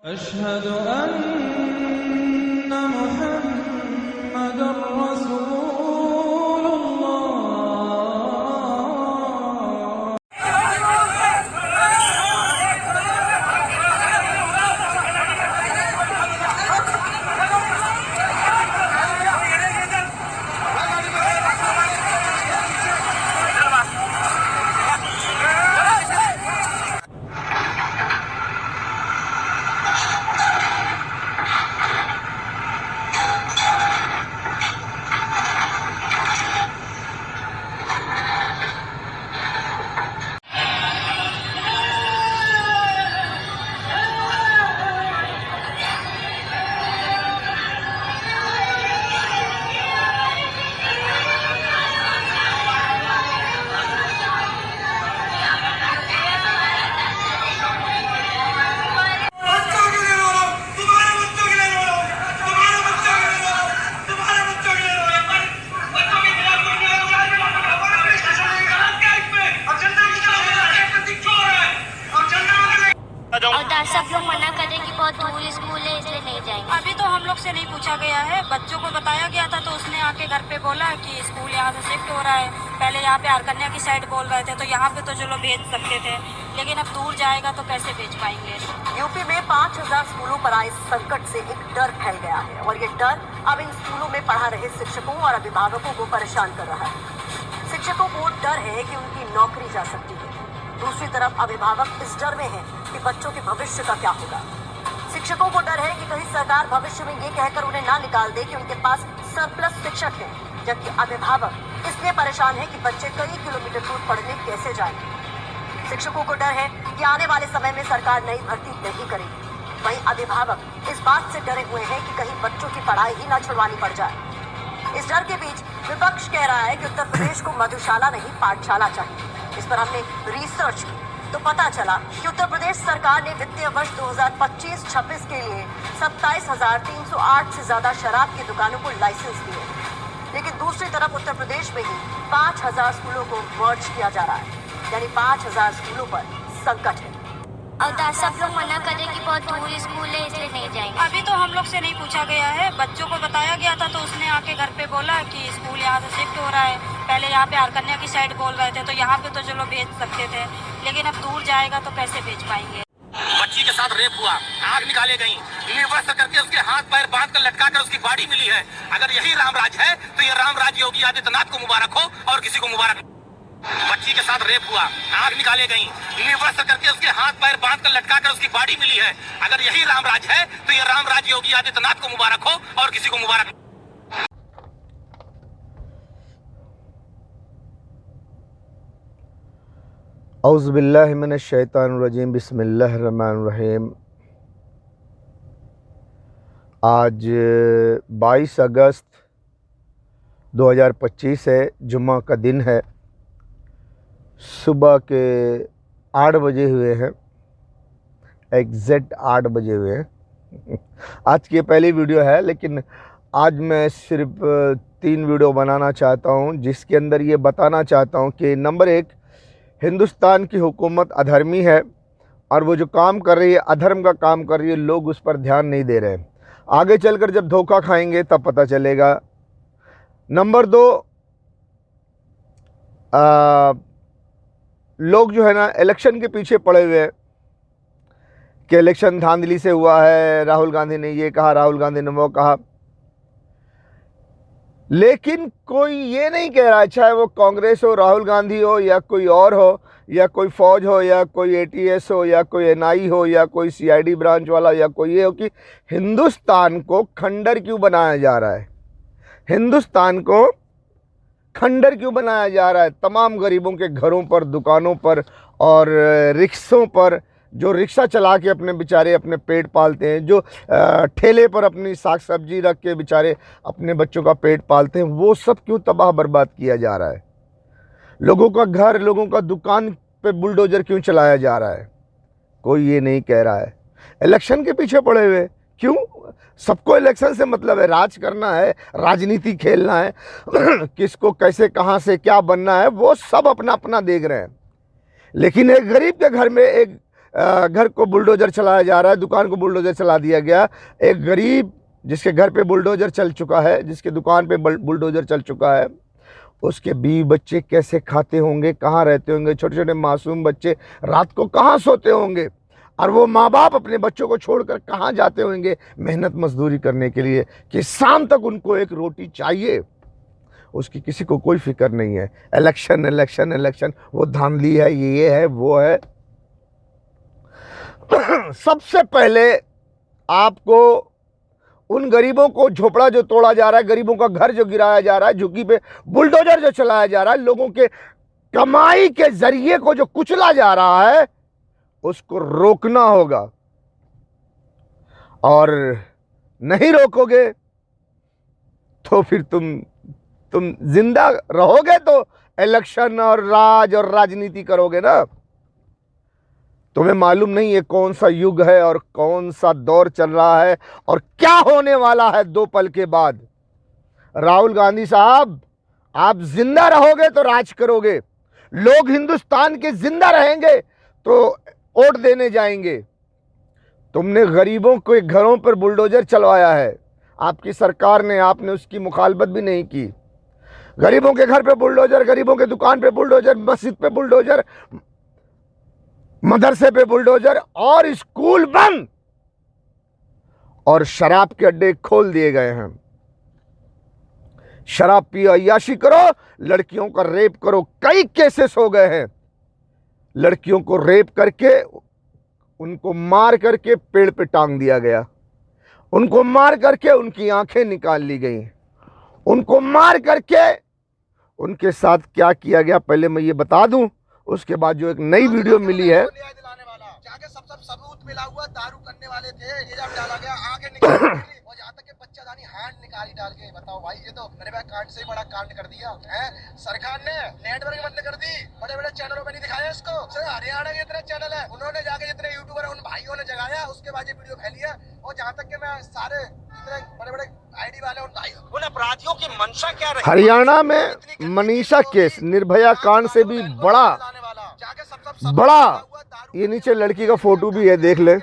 अशहदु अन्ना मुहम्मदुर रसूलुल्लाह। सब लोग मना करें कि बहुत दूर स्कूल है इसलिए नहीं जाएंगे। अभी तो हम लोग से नहीं पूछा गया है, बच्चों को बताया गया था तो उसने आके घर पे बोला कि स्कूल यहाँ से शिफ्ट हो रहा है। पहले यहाँ पे आरकन्या की साइड बोल रहे थे तो यहाँ पे तो चलो भेज सकते थे, लेकिन अब दूर जाएगा तो कैसे भेज पाएंगे। यूपी में 5000 स्कूलों पर आए संकट से एक डर फैल गया है और ये डर अब इन स्कूलों में पढ़ा रहे शिक्षकों और अभिभावकों को परेशान कर रहा है। शिक्षकों को डर है कि उनकी नौकरी जा सकती है, दूसरी तरफ अभिभावक इस डर में है कि बच्चों के भविष्य का क्या होगा। शिक्षकों को डर है कि कहीं सरकार भविष्य में ये कहकर उन्हें ना निकाल दे कि उनके पास सरप्लस शिक्षक है, जबकि अभिभावक इसलिए परेशान है कि बच्चे कई किलोमीटर दूर पढ़ने कैसे जाएंगे। शिक्षकों को डर है कि आने वाले समय में सरकार नई भर्ती नहीं करेगी, वहीं अभिभावक इस बात से डरे हुए हैं कि कहीं बच्चों की पढ़ाई ही ना छुड़वानी पड़ जाए। इस डर के बीच विपक्ष कह रहा है कि उत्तर प्रदेश को मधुशाला नहीं पाठशाला चाहिए। इस पर हमने रिसर्च की तो पता चला कि उत्तर प्रदेश सरकार ने वित्तीय वर्ष 2025-26 के लिए 27,308 से ज्यादा शराब की दुकानों को लाइसेंस दिए, लेकिन दूसरी तरफ उत्तर प्रदेश में ही 5,000 स्कूलों को मर्ज किया जा रहा है, यानी 5,000 स्कूलों पर संकट है। और सब लोग मना करें कि बहुत दूर स्कूल है इसलिए नहीं जाएंगे। अभी तो हम लोग से नहीं पूछा गया है, बच्चों को बताया गया था तो उसने आके घर पे बोला कि स्कूल यहाँ से शिफ्ट हो रहा है। पहले यहाँ पे आरकन्या की साइड बोल रहे थे तो यहाँ पे तो चलो भेज सकते थे, लेकिन अब दूर जाएगा तो कैसे भेज पाएंगे। बच्ची के साथ रेप हुआ, आग निकाले गई, निर्वस्त्र करके उसके हाथ पैर बांध कर लटका कर उसकी बॉडी मिली है। अगर यही रामराज है तो ये रामराज योगी आदित्यनाथ को मुबारक हो और किसी को मुबारक। बच्ची के साथ रेप हुआ, आग निकाले गई, निर्वस्त्र करके उसके हाथ पैर बांध कर लटका कर उसकी बॉडी मिली है। अगर यही रामराज है तो ये रामराज योगी आदित्यनाथ को मुबारक हो और किसी को मुबारक। औज़ु बिल्लाहि मिनश शैतानिर रजीम, बिस्मिल्लाहिर रहमानिर रहीम। आज 22 अगस्त 2025 है, जुम्मा का दिन है। सुबह के 8 बजे हुए हैं, एग्जैक्ट 8 बजे हुए हैं। आज की पहली वीडियो है, लेकिन आज मैं सिर्फ 3 वीडियो बनाना चाहता हूं, जिसके अंदर ये बताना चाहता हूं कि नंबर 1, हिंदुस्तान की हुकूमत अधर्मी है और वो जो काम कर रही है, अधर्म का काम कर रही है, लोग उस पर ध्यान नहीं दे रहे हैं। आगे चलकर जब धोखा खाएंगे तब पता चलेगा। नंबर 2, लोग जो है ना इलेक्शन के पीछे पड़े हुए हैं कि इलेक्शन धांधली से हुआ है, राहुल गांधी ने ये कहा, राहुल गांधी ने वो कहा, लेकिन कोई ये नहीं कह रहा है, चाहे वो कांग्रेस हो, राहुल गांधी हो, या कोई और हो, या कोई फौज हो, या कोई एटीएस हो, या कोई एनआई हो, या कोई सीआईडी ब्रांच वाला, या कोई ये हो, कि हिंदुस्तान को खंडर क्यों बनाया जा रहा है। हिंदुस्तान को खंडर क्यों बनाया जा रहा है। तमाम गरीबों के घरों पर, दुकानों पर और रिक्शों पर, जो रिक्शा चला के अपने बेचारे अपने पेट पालते हैं, जो ठेले पर अपनी साग सब्जी रख के बेचारे अपने बच्चों का पेट पालते हैं, वो सब क्यों तबाह बर्बाद किया जा रहा है। लोगों का घर, लोगों का दुकान पे बुलडोजर क्यों चलाया जा रहा है, कोई ये नहीं कह रहा है। इलेक्शन के पीछे पड़े हुए क्यों? सबको इलेक्शन से मतलब है, राज करना है, राजनीति खेलना है, किसको कैसे कहाँ से क्या बनना है वो सब अपना अपना देख रहे हैं। लेकिन एक गरीब के घर में एक घर को बुलडोजर चलाया जा रहा है, दुकान को बुलडोजर चला दिया गया। एक गरीब जिसके घर पे बुलडोजर चल चुका है, जिसके दुकान पे बुलडोजर चल चुका है, उसके बीवी बच्चे कैसे खाते होंगे, कहाँ रहते होंगे, छोटे छोटे मासूम बच्चे रात को कहाँ सोते होंगे, और वो माँ बाप अपने बच्चों को छोड़कर कहाँ जाते होंगे मेहनत मजदूरी करने के लिए कि शाम तक उनको एक रोटी चाहिए। उसकी किसी को कोई फिक्र नहीं है। इलेक्शन इलेक्शन इलेक्शन, वो धांधली है, ये है वो है। सबसे पहले आपको उन गरीबों को झोपड़ा जो तोड़ा जा रहा है, गरीबों का घर जो गिराया जा रहा है, झुग्गी पे बुलडोजर जो चलाया जा रहा है, लोगों के कमाई के जरिए को जो कुचला जा रहा है, उसको रोकना होगा। और नहीं रोकोगे तो फिर तुम जिंदा रहोगे तो इलेक्शन और राज और राजनीति करोगे ना। तुम्हें मालूम नहीं है कौन सा युग है और कौन सा दौर चल रहा है और क्या होने वाला है 2 पल के बाद। राहुल गांधी साहब, आप जिंदा रहोगे तो राज करोगे, लोग हिंदुस्तान के जिंदा रहेंगे तो वोट देने जाएंगे। तुमने गरीबों के घरों पर बुलडोजर चलवाया है, आपकी सरकार ने, आपने उसकी मुखालफत भी नहीं की। गरीबों के घर पे बुलडोजर, गरीबों के दुकान पे बुलडोजर, मस्जिद पे बुलडोजर, मदरसे पे बुलडोजर और स्कूल बंद और शराब के अड्डे खोल दिए गए हैं। शराब पियो, अय्याशी करो, लड़कियों का रेप करो। कई केसेस हो गए हैं, लड़कियों को रेप करके उनको मार करके पेड़ पे टांग दिया गया, उनको मार करके उनकी आंखें निकाल ली गई, उनको मार करके उनके साथ क्या किया गया पहले मैं ये बता दूं, उसके बाद जो एक नई वीडियो मिली है। जाके सब सबूत मिला हुआ, दारू करने वाले थे, ये जब डाला गया आगे निकल और यहाँ तक के बच्चादानी हाथ निकाली डाल के। बताओ भाई, ये तो मेरे भाई कांड से ही बड़ा कांड कर दिया है। सरकार ने नेटवर्क बंद कर दी, बड़े बड़े चैनलों पे नहीं दिखाया इसको। हरियाणा के इतने चैनल है, उन्होंने जाके जितने यूट्यूबर है उन भाइयों ने जगाया, उसके बाद ये वीडियो फैली है। और जहाँ तक के मैं सारे जितने बड़े बड़े आईडी वाले उन भाइयों, उन अपराधियों की मंशा क्या रही। हरियाणा में मनीषा केस, निर्भया कांड से भी बड़ा ये नीचे लड़की का फोटो भी है, देख ले।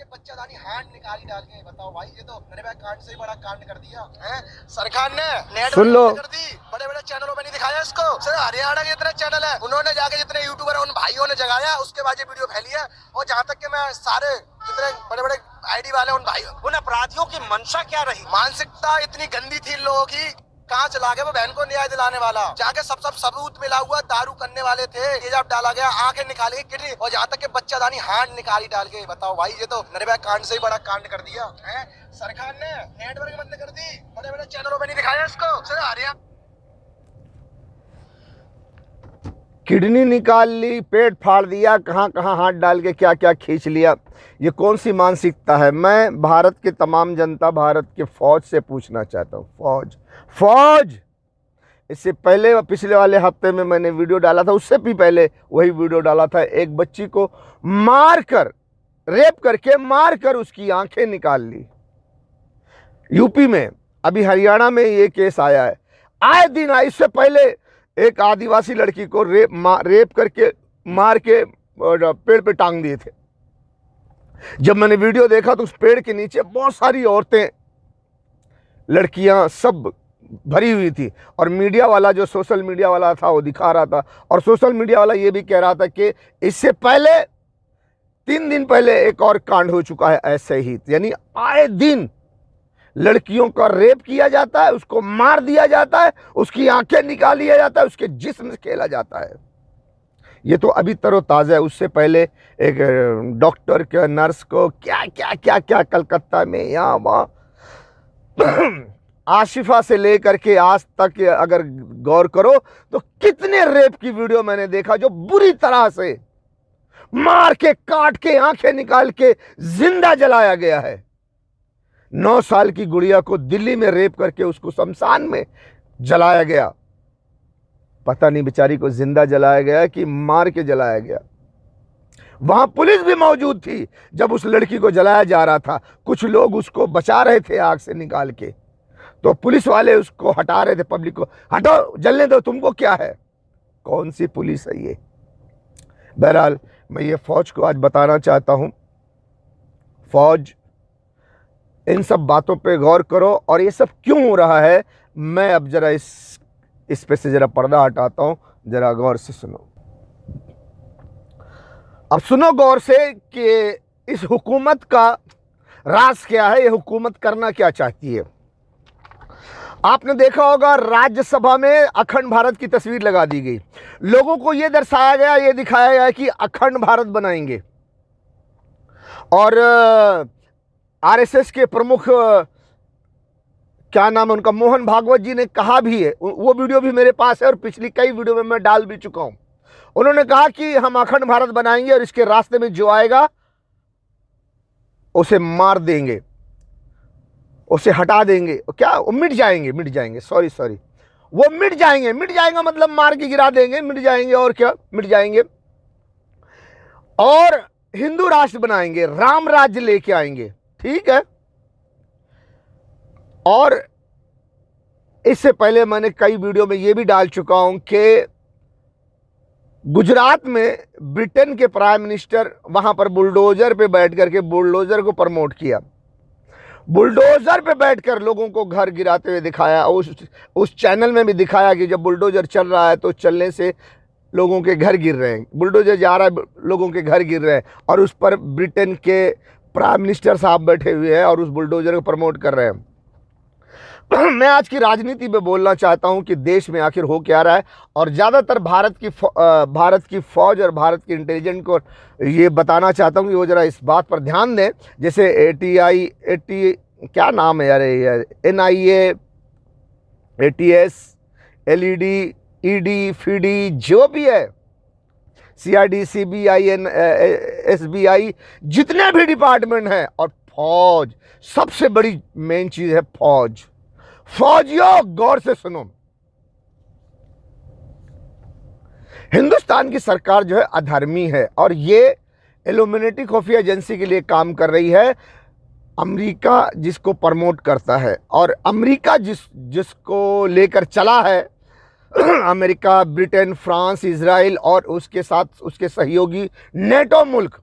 बच्चादानी हाथ निकाली डाल के। बताओ भाई, ये तो मेरे भाई कांड से ही बड़ा कांड कर दिया है। सरकार ने सुन लो, कर दी, बड़े बड़े चैनलों पे नहीं दिखाया इसको। हरियाणा के इतने चैनल है, उन्होंने जाके जितने यूट्यूबर है उन भाइयों ने जगाया, उसके बाद ये वीडियो फैली है। और जहाँ तक के मैं सारे जितने बड़े बड़े आईडी वाले उन भाइयों, उन अपराधियों की मंशा क्या रही, मानसिकता इतनी गंदी थी इन लोगों की। कहाँ चला गया वो बहन को न्याय दिलाने वाला। जाके सब सबूत मिला हुआ, दारू करने वाले थे, ये जब डाला गया आंखें निकाली किडनी और यहाँ तक के बच्चादानी हाथ निकाली डाल के। बताओ भाई, ये तो मेरे भाई कांड से ही बड़ा कांड कर दिया है। सरकार ने नेटवर्क बंद कर दी, बड़े बड़े चैनलों पे नहीं दिखाया इसको। हरियाणा किडनी निकाल ली, पेट फाड़ दिया, कहाँ कहाँ हाथ डाल के क्या क्या खींच लिया। ये कौन सी मानसिकता है? मैं भारत के तमाम जनता, भारत के फौज से पूछना चाहता हूँ। फौज इससे पहले पिछले वाले हफ्ते में मैंने वीडियो डाला था, उससे भी पहले वही वीडियो डाला था। एक बच्ची को मारकर, रेप करके मारकर उसकी आंखें निकाल ली यूपी में। अभी हरियाणा में ये केस आया है। आए दिन आए, इससे पहले एक आदिवासी लड़की को रेप करके मार के पेड़ पे टांग दिए थे। जब मैंने वीडियो देखा तो उस पेड़ के नीचे बहुत सारी औरतें, लड़कियां सब भरी हुई थी और मीडिया वाला, जो सोशल मीडिया वाला था, वो दिखा रहा था। और सोशल मीडिया वाला ये भी कह रहा था कि इससे पहले 3 दिन पहले एक और कांड हो चुका है ऐसे ही। यानी आए दिन लड़कियों का रेप किया जाता है, उसको मार दिया जाता है, उसकी आंखें निकाल लिया जाता है, उसके जिस्म से खेला जाता है। ये तो अभी तरोताज़ा है। उससे पहले एक डॉक्टर के, नर्स को क्या क्या क्या क्या कलकत्ता में, यहाँ वहाँ, आशिफा से लेकर के आज तक अगर गौर करो तो कितने रेप की वीडियो मैंने देखा जो बुरी तरह से मार के, काट के, आंखें निकाल के जिंदा जलाया गया है। 9 साल की गुड़िया को दिल्ली में रेप करके उसको शमशान में जलाया गया। पता नहीं बेचारी को जिंदा जलाया गया कि मार के जलाया गया। वहां पुलिस भी मौजूद थी जब उस लड़की को जलाया जा रहा था। कुछ लोग उसको बचा रहे थे आग से निकाल के, तो पुलिस वाले उसको हटा रहे थे, पब्लिक को हटाओ, जलने दो, तुमको क्या है। कौन सी पुलिस है ये? बहरहाल मैं ये फ़ौज को आज बताना चाहता हूँ, फ़ौज इन सब बातों पे गौर करो। और ये सब क्यों हो रहा है, मैं अब ज़रा इस पे से ज़रा पर्दा हटाता हूँ, ज़रा गौर से सुनो। अब सुनो गौर से कि इस हुकूमत का राज क्या है, ये हुकूमत करना क्या चाहती है। आपने देखा होगा राज्यसभा में अखंड भारत की तस्वीर लगा दी गई, लोगों को यह दर्शाया गया, यह दिखाया गया कि अखंड भारत बनाएंगे। और आरएसएस के प्रमुख क्या नाम है उनका, मोहन भागवत जी ने कहा भी है, वो वीडियो भी मेरे पास है और पिछली कई वीडियो में मैं डाल भी चुका हूं। उन्होंने कहा कि हम अखंड भारत बनाएंगे और इसके रास्ते में जो आएगा उसे मार देंगे, उसे हटा देंगे। क्या मिट जाएंगे, सॉरी वो मिट जाएंगे मतलब मार के गिरा देंगे, मिट जाएंगे। और क्या मिट जाएंगे, और हिंदू राष्ट्र बनाएंगे, राम राज्य लेके आएंगे, ठीक है। और इससे पहले मैंने कई वीडियो में यह भी डाल चुका हूं कि गुजरात में ब्रिटेन के प्राइम मिनिस्टर वहां पर बुलडोजर पे बैठ करके बुलडोजर को प्रमोट किया, बुलडोजर पे बैठकर लोगों को घर गिराते हुए दिखाया। उस चैनल में भी दिखाया कि जब बुलडोजर चल रहा है तो चलने से लोगों के घर गिर रहे हैं, बुलडोजर जा रहा है लोगों के घर गिर रहे हैं, और उस पर ब्रिटेन के प्राइम मिनिस्टर साहब बैठे हुए हैं और उस बुलडोजर को प्रमोट कर रहे हैं। मैं आज की राजनीति पे बोलना चाहता हूं कि देश में आखिर हो क्या रहा है, और ज़्यादातर भारत की फौज और भारत के इंटेलिजेंस को ये बताना चाहता हूं कि वो ज़रा इस बात पर ध्यान दें। जैसे क्या नाम है यार, NIA, ATS, LED, ED, FIDI, जो भी है, CID, CBI, SBI, जितने भी डिपार्टमेंट हैं, और फौज सबसे बड़ी मेन चीज़ है फौज। फौजियों गौर से सुनो, हिंदुस्तान की सरकार जो है अधर्मी है और ये इल्यूमिनेटी खुफिया एजेंसी के लिए काम कर रही है। अमेरिका जिसको प्रमोट करता है और अमेरिका जिसको लेकर चला है, अमेरिका, ब्रिटेन, फ्रांस, इजराइल और उसके साथ उसके सहयोगी नेटो मुल्क,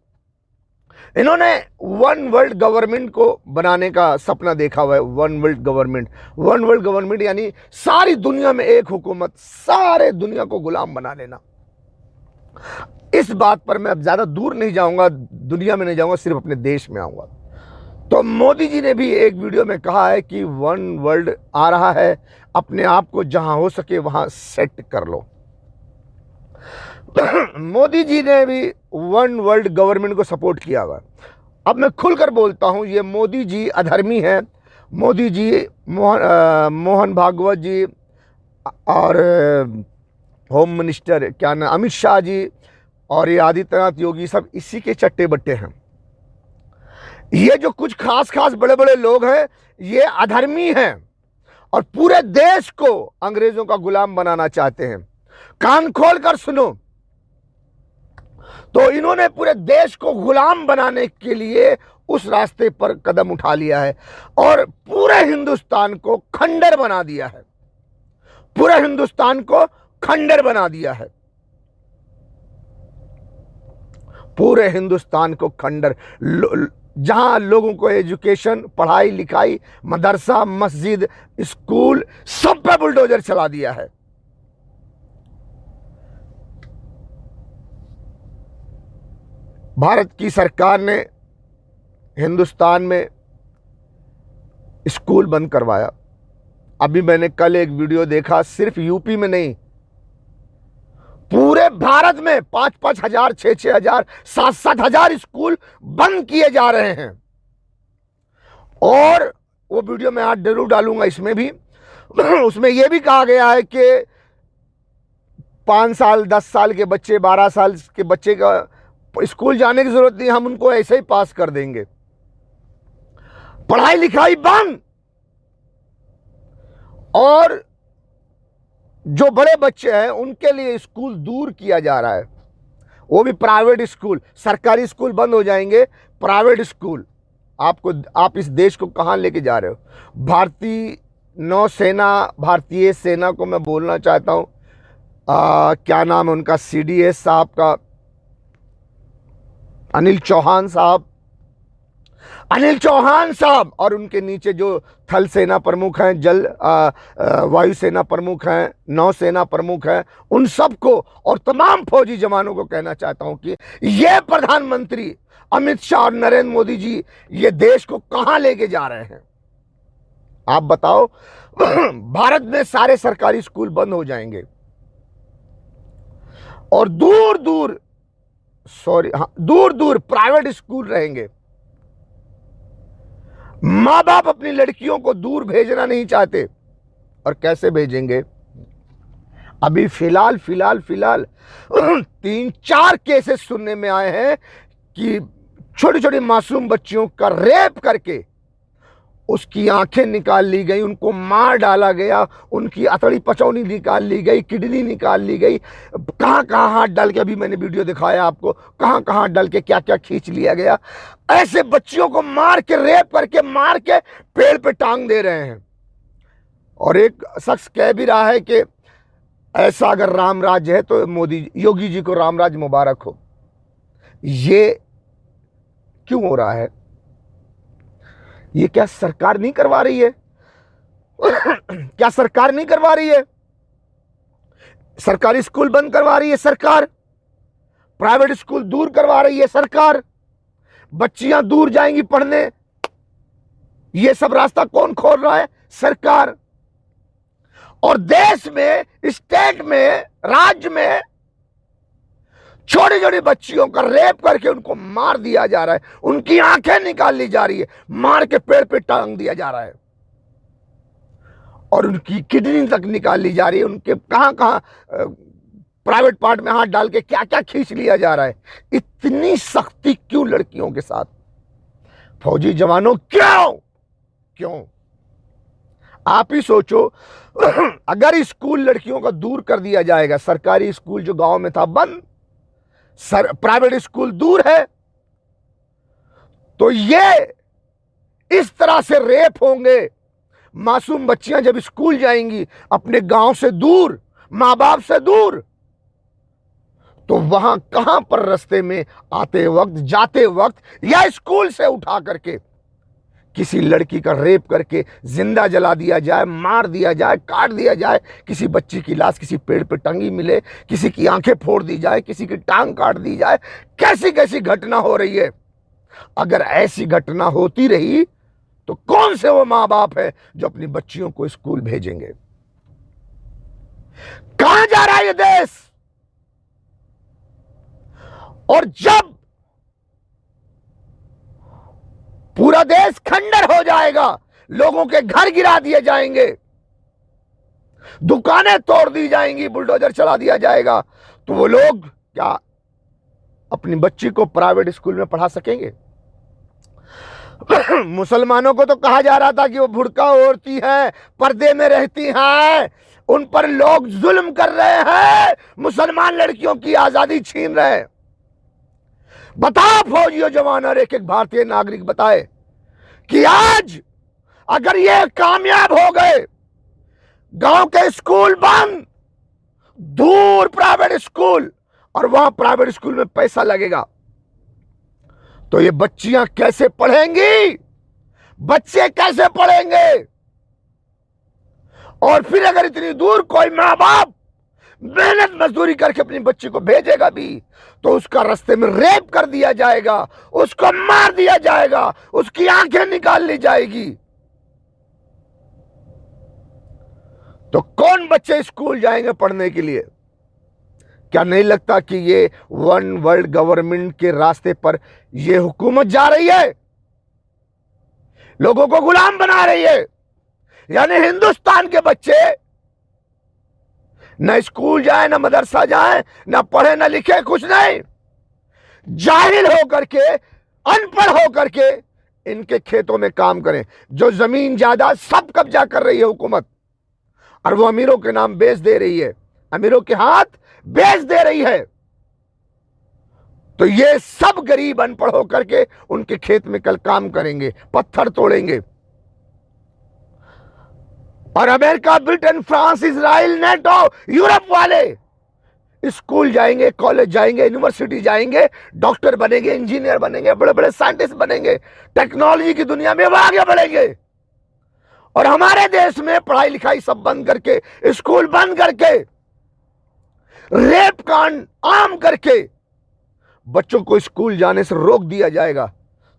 इन्होंने वन वर्ल्ड गवर्नमेंट को बनाने का सपना देखा हुआ है। वन वर्ल्ड गवर्नमेंट यानी सारी दुनिया में एक हुकूमत, सारे दुनिया को गुलाम बना लेना। इस बात पर मैं अब ज़्यादा दूर नहीं जाऊंगा, दुनिया में नहीं जाऊंगा, सिर्फ अपने देश में आऊंगा। तो मोदी जी ने भी एक वीडियो में कहा है कि वन वर्ल्ड आ रहा है, अपने आप को जहां हो सके वहां सेट कर लो। मोदी जी ने भी वन वर्ल्ड गवर्नमेंट को सपोर्ट किया हुआ। अब मैं खुलकर बोलता हूं, ये मोदी जी अधर्मी हैं। मोदी जी, मोहन भागवत जी और होम मिनिस्टर क्या नाम, अमित शाह जी और ये आदित्यनाथ योगी, सब इसी के चट्टे बट्टे हैं। ये जो कुछ खास बड़े बड़े लोग हैं, ये अधर्मी हैं और पूरे देश को अंग्रेजों का गुलाम बनाना चाहते हैं। कान खोल कर सुनो, तो इन्होंने पूरे देश को गुलाम बनाने के लिए उस रास्ते पर कदम उठा लिया है और पूरे हिंदुस्तान को खंडर बना दिया है, पूरे हिंदुस्तान को खंडर बना दिया है, पूरे हिंदुस्तान को खंडर। जहां लोगों को एजुकेशन, पढ़ाई लिखाई, मदरसा, मस्जिद, स्कूल, सब पे बुलडोजर चला दिया है। भारत की सरकार ने हिंदुस्तान में स्कूल बंद करवाया। अभी मैंने कल एक वीडियो देखा, सिर्फ यूपी में नहीं, पूरे भारत में 5-5 हजार, 6-6 हजार, 7-7 हजार स्कूल बंद किए जा रहे हैं। और वो वीडियो मैं आज जरूर डालूंगा इसमें भी। उसमें यह भी कहा गया है कि 5 साल, 10 साल के बच्चे, 12 साल के बच्चे का स्कूल जाने की जरूरत नहीं, हम उनको ऐसे ही पास कर देंगे। पढ़ाई लिखाई बंद। और जो बड़े बच्चे हैं उनके लिए स्कूल दूर किया जा रहा है, वो भी प्राइवेट स्कूल। सरकारी स्कूल बंद हो जाएंगे, प्राइवेट स्कूल। आप इस देश को कहां लेके जा रहे हो? भारतीय नौसेना, भारतीय सेना को मैं बोलना चाहता हूं, क्या नाम है उनका, CDS साहब का, अनिल चौहान साहब और उनके नीचे जो थल सेना प्रमुख हैं, जल वायु सेना प्रमुख हैं, नौसेना प्रमुख हैं, उन सबको और तमाम फौजी जवानों को कहना चाहता हूं कि ये प्रधानमंत्री अमित शाह और नरेंद्र मोदी जी ये देश को कहां लेके जा रहे हैं? आप बताओ। भारत में सारे सरकारी स्कूल बंद हो जाएंगे और दूर दूर प्राइवेट स्कूल रहेंगे। मां बाप अपनी लड़कियों को दूर भेजना नहीं चाहते, और कैसे भेजेंगे? अभी फिलहाल 3-4 केसेस सुनने में आए हैं कि छोटी छोटी मासूम बच्चियों का रेप करके उसकी आंखें निकाल ली गई, उनको मार डाला गया, उनकी अतड़ी पचौनी निकाल ली गई, किडनी निकाल ली गई, कहां कहां हाथ डाल के, अभी मैंने वीडियो दिखाया आपको, कहां कहां डाल के क्या क्या खींच लिया गया। ऐसे बच्चियों को मार के, रेप करके, मार के पेड़ पे टांग दे रहे हैं। और एक शख्स कह भी रहा है कि ऐसा अगर राम राज्य है तो योगी जी को राम राज्य मुबारक हो। ये क्यों हो रहा है? ये क्या सरकार नहीं करवा रही है? क्या सरकार नहीं करवा रही है? सरकारी स्कूल बंद करवा रही है सरकार, प्राइवेट स्कूल दूर करवा रही है सरकार, बच्चियां दूर जाएंगी पढ़ने। ये सब रास्ता कौन खोल रहा है? सरकार। और देश में, स्टेट में, राज्य में छोटी छोटी बच्चियों का रेप करके उनको मार दिया जा रहा है, उनकी आंखें निकाल ली जा रही है, मार के पेड़ पे टांग दिया जा रहा है, और उनकी किडनी तक निकाल ली जा रही है, उनके कहां कहां प्राइवेट पार्ट में हाथ डाल के क्या क्या खींच लिया जा रहा है। इतनी सख्ती क्यों लड़कियों के साथ? फौजी जवानों, क्यों? आप ही सोचो, अगर स्कूल लड़कियों का दूर कर दिया जाएगा, सरकारी स्कूल जो गांव में था बंद, प्राइवेट स्कूल दूर है, तो ये इस तरह से रेप होंगे। मासूम बच्चियां जब स्कूल जाएंगी अपने गांव से दूर, मां बाप से दूर, तो वहां कहां पर रास्ते में आते वक्त, जाते वक्त, या स्कूल से उठा करके किसी लड़की का रेप करके जिंदा जला दिया जाए, मार दिया जाए, काट दिया जाए, किसी बच्ची की लाश किसी पेड़ पे टंगी मिले, किसी की आंखें फोड़ दी जाए, किसी की टांग काट दी जाए। कैसी कैसी घटना हो रही है। अगर ऐसी घटना होती रही तो कौन से वो मां बाप है जो अपनी बच्चियों को स्कूल भेजेंगे? कहां जा रहा है ये देश? और जब पूरा देश खंडर हो जाएगा, लोगों के घर गिरा दिए जाएंगे, दुकानें तोड़ दी जाएंगी, बुलडोजर चला दिया जाएगा, तो वो लोग क्या अपनी बच्ची को प्राइवेट स्कूल में पढ़ा सकेंगे? मुसलमानों को तो कहा जा रहा था कि वो बुर्का ओढ़ती हैं, पर्दे में रहती हैं, उन पर लोग जुल्म कर रहे हैं, मुसलमान लड़कियों की आजादी छीन रहे हैं। बताओ फौजियों, जवान और एक एक भारतीय नागरिक बताए कि आज अगर ये कामयाब हो गए, गांव के स्कूल बंद, दूर प्राइवेट स्कूल, और वहां प्राइवेट स्कूल में पैसा लगेगा, तो ये बच्चियां कैसे पढ़ेंगी? बच्चे कैसे पढ़ेंगे? और फिर अगर इतनी दूर कोई मां बाप मेहनत मजदूरी करके अपनी बच्ची को भेजेगा भी, तो उसका रास्ते में रेप कर दिया जाएगा, उसको मार दिया जाएगा, उसकी आंखें निकाल ली जाएगी, तो कौन बच्चे स्कूल जाएंगे पढ़ने के लिए? क्या नहीं लगता कि ये वन वर्ल्ड गवर्नमेंट के रास्ते पर ये हुकूमत जा रही है? लोगों को गुलाम बना रही है। यानी हिंदुस्तान के बच्चे न स्कूल जाए, न मदरसा जाए, न पढ़े, न लिखे, कुछ नहीं, जाहिल होकर के, अनपढ़ होकर के इनके खेतों में काम करें। जो जमीन जायदाद सब कब्जा कर रही है हुकूमत, और वो अमीरों के नाम बेच दे रही है, अमीरों के हाथ बेच दे रही है, तो ये सब गरीब अनपढ़ होकर के उनके खेत में कल काम करेंगे, पत्थर तोड़ेंगे। और America, Britain, France, Israel, NATO, Europe वाले स्कूल जाएंगे, कॉलेज जाएंगे, यूनिवर्सिटी जाएंगे, डॉक्टर बनेंगे, इंजीनियर बनेंगे, बड़े बड़े साइंटिस्ट बनेंगे, टेक्नोलॉजी की दुनिया में वो आगे बढ़ेंगे। और हमारे देश में पढ़ाई लिखाई सब बंद करके, स्कूल बंद करके, रेप कांड आम करके बच्चों को स्कूल जाने से रोक दिया जाएगा,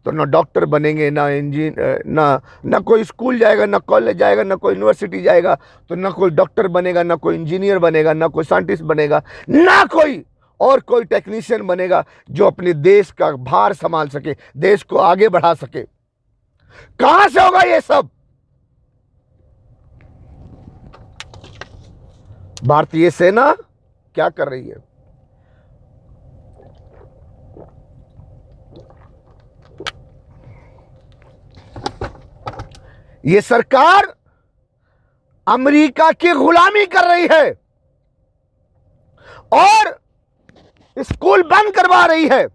तो ना डॉक्टर बनेंगे, ना इंजीनियर, ना कोई स्कूल जाएगा, ना कॉलेज जाएगा, ना कोई यूनिवर्सिटी जाएगा, तो ना कोई डॉक्टर बनेगा, ना कोई इंजीनियर बनेगा, ना कोई साइंटिस्ट बनेगा, ना कोई और कोई टेक्नीशियन बनेगा जो अपने देश का भार संभाल सके, देश को आगे बढ़ा सके। कहां से होगा ये सब? भारतीय सेना क्या कर रही है? ये सरकार अमेरिका की गुलामी कर रही है और स्कूल बंद करवा रही है।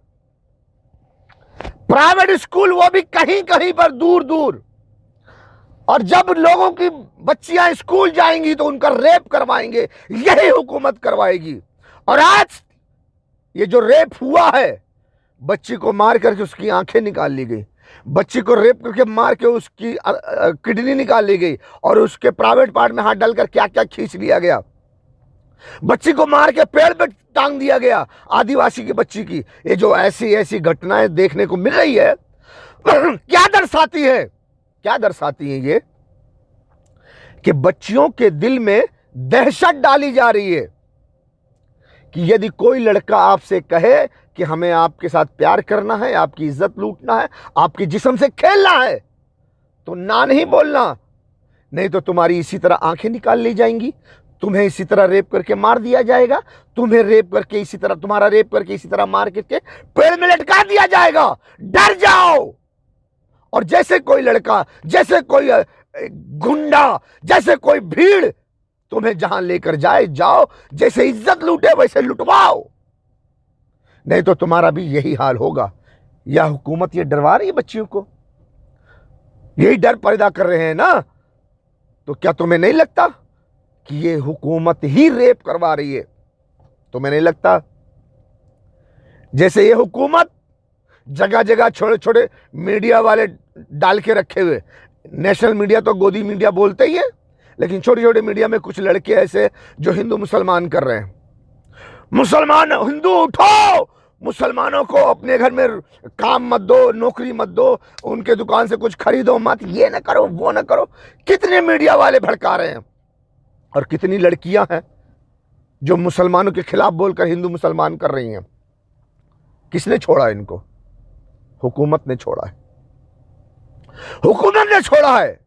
प्राइवेट स्कूल वो भी कहीं कहीं पर दूर दूर। और जब लोगों की बच्चियां स्कूल जाएंगी तो उनका रेप करवाएंगे, यही हुकूमत करवाएगी। और आज ये जो रेप हुआ है, बच्ची को मार करके उसकी आंखें निकाल ली गई, बच्ची को रेप करके मार के उसकी किडनी निकाल ली गई और उसके प्राइवेट पार्ट में हाथ डालकर क्या क्या खींच लिया गया, बच्ची को मार के पेड़ पे टांग दिया गया, आदिवासी की बच्ची की। ये जो ऐसी ऐसी घटनाएं देखने को मिल रही है क्या दर्शाती है? क्या दर्शाती है ये? कि बच्चियों के दिल में दहशत डाली जा रही है कि यदि कोई लड़का आपसे कहे कि हमें आपके साथ प्यार करना है, आपकी इज्जत लूटना है, आपके जिस्म से खेलना है, तो ना नहीं बोलना, नहीं तो तुम्हारी इसी तरह आंखें निकाल ली जाएंगी, तुम्हें इसी तरह रेप करके मार दिया जाएगा, तुम्हें रेप करके इसी तरह, तुम्हारा रेप करके इसी तरह मार करके पेड़ में लटका दिया जाएगा। डर जाओ। और जैसे कोई लड़का, जैसे कोई गुंडा, जैसे कोई भीड़ तुम्हें जहां लेकर जाए जाओ, जैसे इज्जत लूटे वैसे लुटवाओ, नहीं तो तुम्हारा भी यही हाल होगा। यह हुकूमत ये डरवा रही है बच्चियों को, यही डर पैदा कर रहे हैं ना। तो क्या तुम्हें नहीं लगता कि ये हुकूमत ही रेप करवा रही है? तुम्हें नहीं लगता? जैसे ये हुकूमत जगह जगह छोटे छोटे मीडिया वाले डाल के रखे हुए, नेशनल मीडिया तो गोदी मीडिया बोलते ही है, लेकिन छोटे छोटे मीडिया में कुछ लड़के ऐसे जो हिंदू मुसलमान कर रहे हैं। मुसलमान हिंदू उठो, मुसलमानों को अपने घर में काम मत दो, नौकरी मत दो, उनके दुकान से कुछ खरीदो मत, ये ना करो वो ना करो। कितने मीडिया वाले भड़का रहे हैं। और कितनी लड़कियां हैं जो मुसलमानों के खिलाफ बोलकर हिंदू मुसलमान कर रही हैं। किसने छोड़ा इनको? हुकूमत ने छोड़ा है, हुकूमत ने छोड़ा है।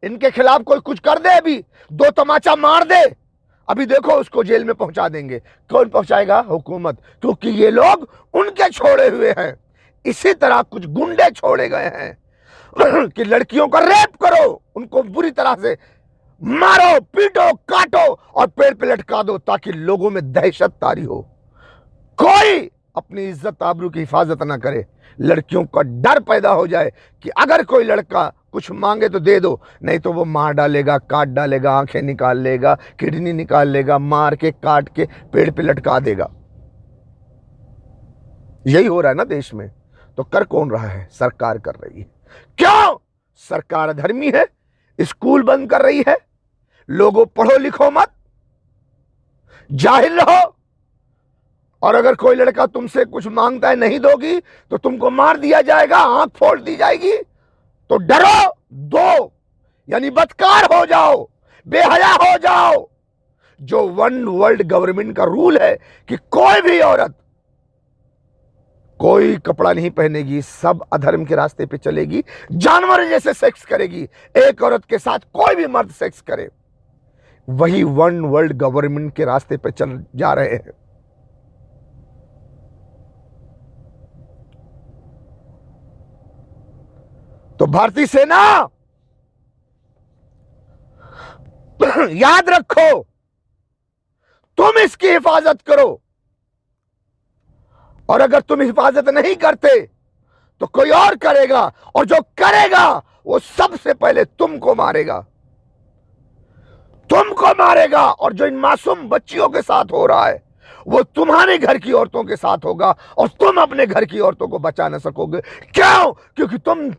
इनके खिलाफ कोई कुछ कर दे, अभी दो तमाचा मार दे, अभी देखो उसको जेल में पहुंचा देंगे। कौन पहुंचाएगा? हुकूमत, क्योंकि ये लोग उनके छोड़े हुए हैं। इसी तरह कुछ गुंडे छोड़े गए हैं कि लड़कियों का रेप करो, उनको बुरी तरह से मारो, पीटो, काटो और पेड़ पे लटका दो, ताकि लोगों में दहशत तारी हो, कोई अपनी इज्जत आबरू की हिफाजत ना करे। लड़कियों का डर पैदा हो जाए कि अगर कोई लड़का कुछ मांगे तो दे दो, नहीं तो वो मार डालेगा, काट डालेगा, आंखें निकाल लेगा, किडनी निकाल लेगा, मार के काट के पेड़ पे लटका देगा। यही हो रहा है ना देश में। तो कर कौन रहा है? सरकार कर रही है। क्यों? सरकार अधर्मी है, स्कूल बंद कर रही है, लोगों पढ़ो लिखो मत, जाहिल रहो, और अगर कोई लड़का तुमसे कुछ मांगता है नहीं दोगी तो तुमको मार दिया जाएगा, आंख फोड़ दी जाएगी। तो डरो, दो, यानी बदकार हो जाओ, बेहया हो जाओ। जो वन वर्ल्ड गवर्नमेंट का रूल है कि कोई भी औरत कोई कपड़ा नहीं पहनेगी, सब अधर्म के रास्ते पे चलेगी, जानवर जैसे सेक्स करेगी, एक औरत के साथ कोई भी मर्द सेक्स करे, वही वन वर्ल्ड गवर्नमेंट के रास्ते पे चल जा रहे हैं। तो भारतीय सेना याद रखो, तुम इसकी हिफाजत करो, और अगर तुम हिफाजत नहीं करते तो कोई और करेगा, और जो करेगा वो सबसे पहले तुमको मारेगा, तुमको मारेगा। और जो इन मासूम बच्चियों के साथ हो रहा है, वो तुम्हारे घर की औरतों के साथ होगा और तुम अपने घर की औरतों को बचा न सकोगे। क्यों? क्योंकि तुम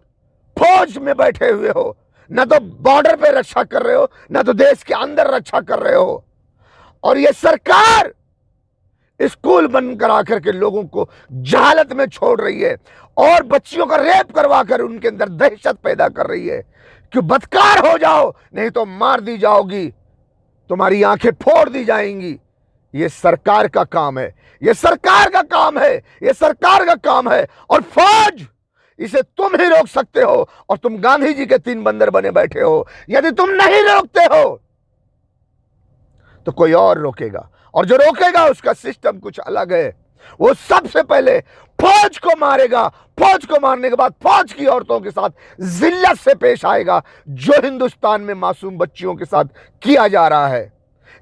फौज में बैठे हुए हो, न तो बॉर्डर पे रक्षा कर रहे हो, न तो देश के अंदर रक्षा कर रहे हो। और ये सरकार स्कूल बंद करा करके लोगों को जहालत में छोड़ रही है और बच्चियों का रेप करवा कर उनके अंदर दहशत पैदा कर रही है कि बदकार हो जाओ, नहीं तो मार दी जाओगी, तुम्हारी आंखें फोड़ दी जाएंगी। ये सरकार का काम है, ये सरकार का काम है, ये सरकार का काम है। और फौज, इसे तुम ही रोक सकते हो और तुम गांधी जी के 3 बंदर बने बैठे हो। यदि तुम नहीं रोकते हो तो कोई और रोकेगा, और जो रोकेगा उसका सिस्टम कुछ अलग है। वो सबसे पहले फौज को मारेगा, फौज को मारने के बाद फौज की औरतों के साथ जिल्लत से पेश आएगा, जो हिंदुस्तान में मासूम बच्चियों के साथ किया जा रहा है।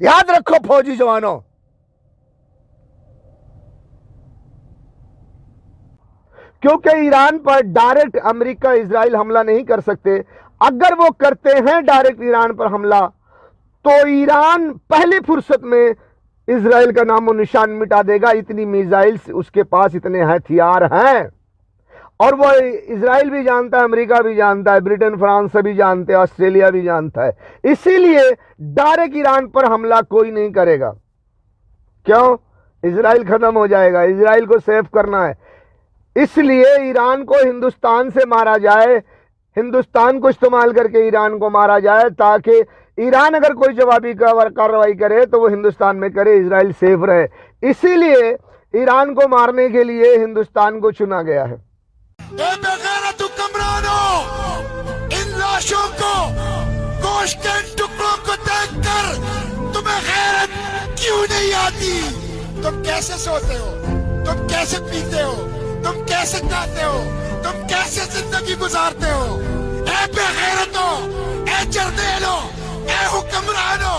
याद रखो फौजी जवानों, क्योंकि ईरान पर डायरेक्ट अमेरिका इजराइल हमला नहीं कर सकते। अगर वो करते हैं डायरेक्ट ईरान पर हमला, तो ईरान पहली फुर्सत में इजराइल का नामो निशान मिटा देगा। इतनी मिसाइल्स उसके पास, इतने हथियार हैं, और वो इजराइल भी जानता है, अमेरिका भी जानता है, ब्रिटेन फ्रांस सभी जानते हैं, ऑस्ट्रेलिया भी जानता है। इसीलिए डायरेक्ट ईरान पर हमला कोई नहीं करेगा। क्यों? इजराइल खत्म हो जाएगा, इजराइल को सेव करना है। इसलिए ईरान को हिंदुस्तान से मारा जाए, हिंदुस्तान को इस्तेमाल करके ईरान को मारा जाए, ताकि ईरान अगर कोई जवाबी कार्रवाई करे तो वो हिंदुस्तान में करे, इजराइल सेफ रहे। इसीलिए ईरान को मारने के लिए हिंदुस्तान को चुना गया है। इन लाशों को, गोश्त के टुकड़ों को देखकर तुम्हें गैरत क्यों नहीं आती? तुम कैसे सोते हो? तुम कैसे पीते हो? तुम कैसे खाते हो? तुम कैसे जिंदगी गुजारते हो? ए बेगैरतो, ए जर्देलो, ए हुक्मरानो,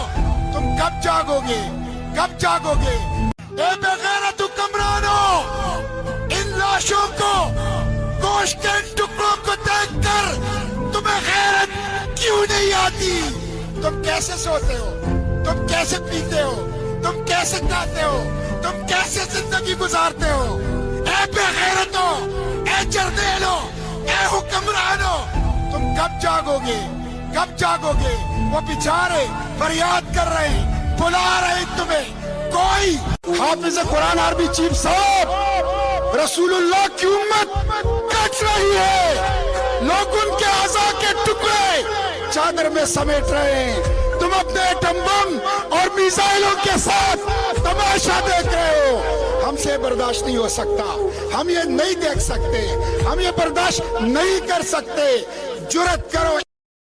तुम कब जागोगे? कब जागोगे? ए बेगैरत हुक्मरानो, इन लाशों को, गोश्त के टुकड़ों को देखकर तुम्हें गैरत क्यों नहीं आती? तुम कैसे सोते हो? तुम कैसे पीते हो? तुम कैसे खाते हो? तुम कैसे जिंदगी गुजारते हो? ए बेगैरतो, ए जर्देलो, ए हुक्मरानो, तुम कब जागोगे? कब जागोगे? वो बेचारे फरियाद कर रहे हैं, बुला रहे हैं तुम्हें। कोई हाफिज कुरान आर्मी चीफ साहब रसूलुल्लाह की उम्मत कट रही है, लोग उनके आज़ा के टुकड़े चादर में समेट रहे हैं। तुम अपने एटम बम और मिसाइलों के साथ तमाशा देख रहे हो। हमसे बर्दाश्त नहीं हो सकता, हम ये नहीं देख सकते, हम ये बर्दाश्त नहीं कर सकते। जुर्रत करो,